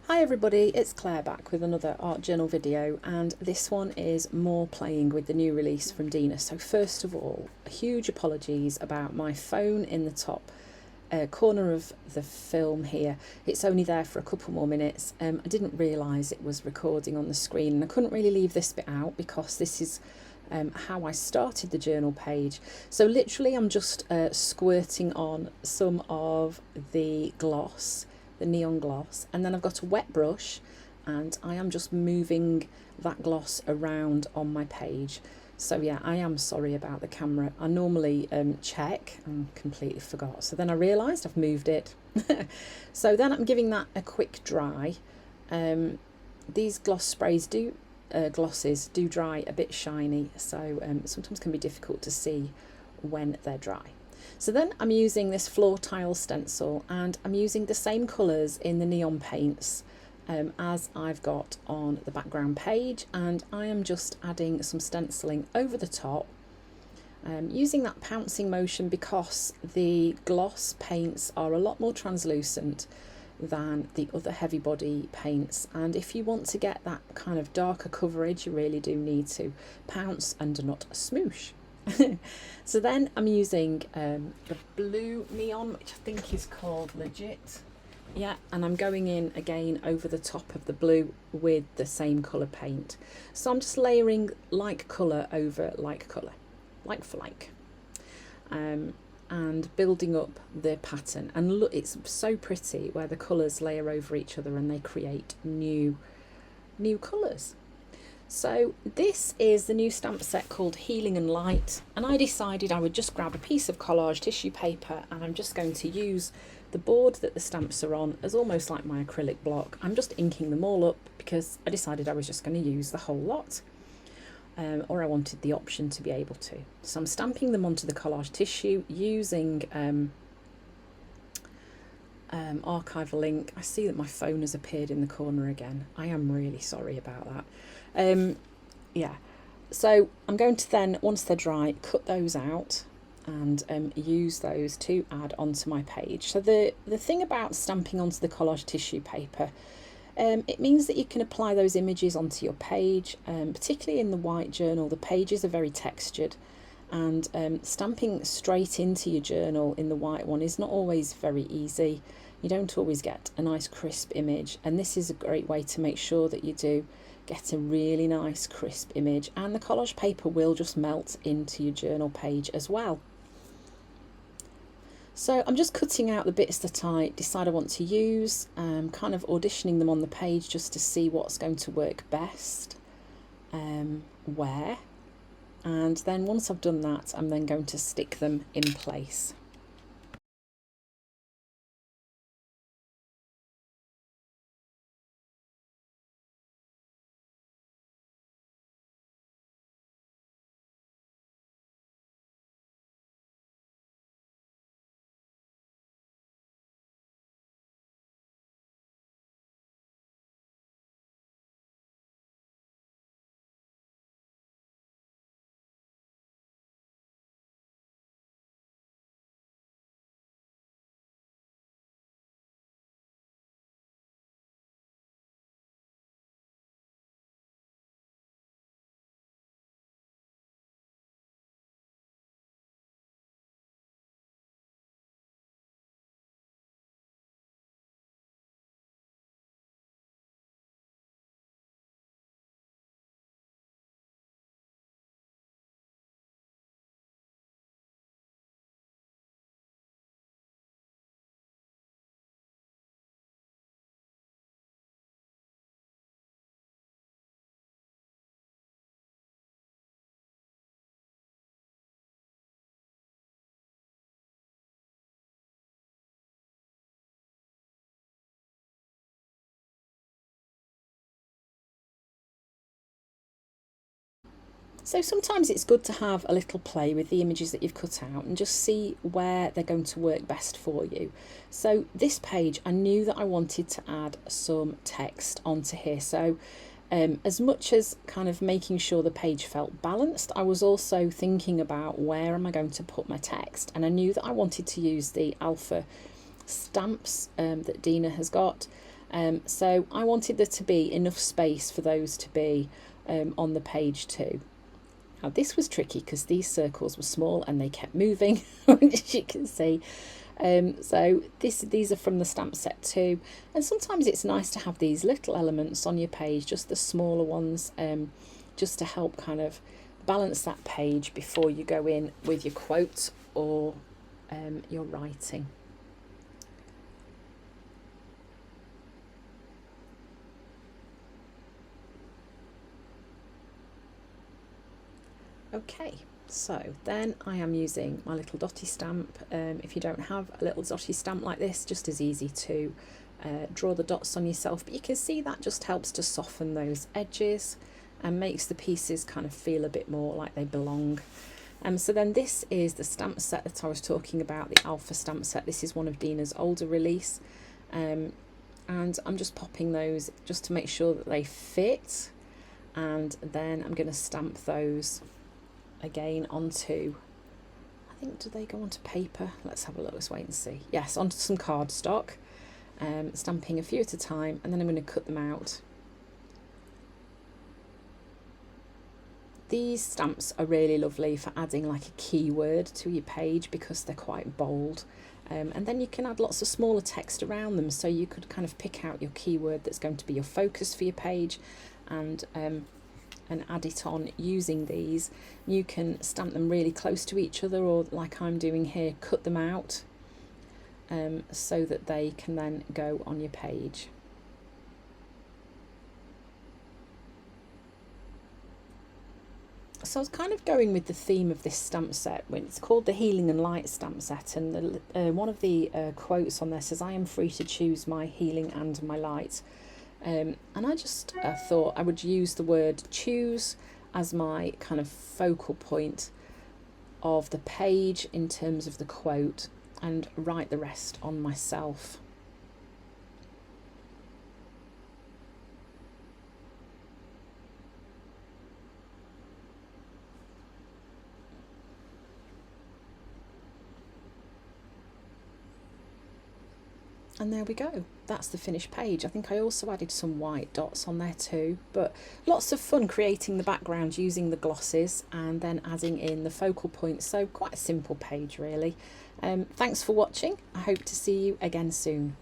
Hi everybody, it's Claire back with another art journal video, and this one is more playing with the new release from Dina. So first of all, huge apologies about my phone in the top corner of the film here. It's only there for a couple more minutes. I didn't realise it was recording on the screen, and I couldn't really leave this bit out because this is how I started the journal page. So literally I'm just squirting on some of the gloss, the neon gloss, and then I've got a wet brush and I am just moving that gloss around on my page. So yeah, I am sorry about the camera. I normally check and completely forgot, so then I realised I've moved it. So then I'm giving that a quick dry. These gloss sprays glosses do dry a bit shiny, so sometimes can be difficult to see when they're dry. So then I'm using this floor tile stencil, and I'm using the same colours in the neon paints as I've got on the background page, and I am just adding some stenciling over the top, using that pouncing motion because the gloss paints are a lot more translucent than the other heavy body paints, and if you want to get that kind of darker coverage, you really do need to pounce and not smoosh. So then I'm using the blue neon, which I think is called Legit. Yeah, and I'm going in again over the top of the blue with the same colour paint. So I'm just layering like colour over like colour, like for like, and building up the pattern. And look, it's so pretty where the colours layer over each other and they create new colours. So this is the new stamp set called Healing and Light, and I decided I would just grab a piece of collage tissue paper, and I'm just going to use the board that the stamps are on as almost like my acrylic block. I'm just inking them all up because I decided I was just going to use the whole lot, or I wanted the option to be able to. So I'm stamping them onto the collage tissue using archival ink. I see that my phone has appeared in the corner again. I am really sorry about that. Yeah, so I'm going to then, once they're dry, cut those out and use those to add onto my page. So the thing about stamping onto the collage tissue paper, it means that you can apply those images onto your page, particularly in the white journal. The pages are very textured, and stamping straight into your journal in the white one is not always very easy. You don't always get a nice crisp image, and this is a great way to make sure that you do get a really nice crisp image, and the collage paper will just melt into your journal page as well. So I'm just cutting out the bits that I decide I want to use, kind of auditioning them on the page just to see what's going to work best where, and then once I've done that, I'm then going to stick them in place. So sometimes it's good to have a little play with the images that you've cut out and just see where they're going to work best for you. So this page, I knew that I wanted to add some text onto here. So as much as kind of making sure the page felt balanced, I was also thinking about where am I going to put my text. And I knew that I wanted to use the alpha stamps that Dina has got. So I wanted there to be enough space for those to be on the page too. Now this was tricky because these circles were small and they kept moving, as you can see. So these are from the stamp set too, and sometimes it's nice to have these little elements on your page, just the smaller ones, just to help kind of balance that page before you go in with your quote or your writing. Okay, so then I am using my little dotty stamp. If you don't have a little dotty stamp like this, just as easy to draw the dots on yourself, but you can see that just helps to soften those edges and makes the pieces kind of feel a bit more like they belong. So then this is the stamp set that I was talking about, the Alpha stamp set. This is one of Dina's older release, and I'm just popping those just to make sure that they fit, and then I'm going to stamp those again onto, I think, do they go onto paper? Let's have a look, let's wait and see. Yes, onto some cardstock, stamping a few at a time, and then I'm going to cut them out. These stamps are really lovely for adding like a keyword to your page because they're quite bold, and then you can add lots of smaller text around them, so you could kind of pick out your keyword that's going to be your focus for your page and add it on using these. You can stamp them really close to each other, or like I'm doing here, cut them out so that they can then go on your page. So I was kind of going with the theme of this stamp set. It's called the Healing and Light stamp set, and one of the quotes on there says, "I am free to choose my healing and my light." And I just thought I would use the word choose as my kind of focal point of the page in terms of the quote, and write the rest on myself. And there we go, that's the finished page. I think I also added some white dots on there too, but lots of fun creating the background using the glosses and then adding in the focal points. So quite a simple page really. Thanks for watching. I hope to see you again soon.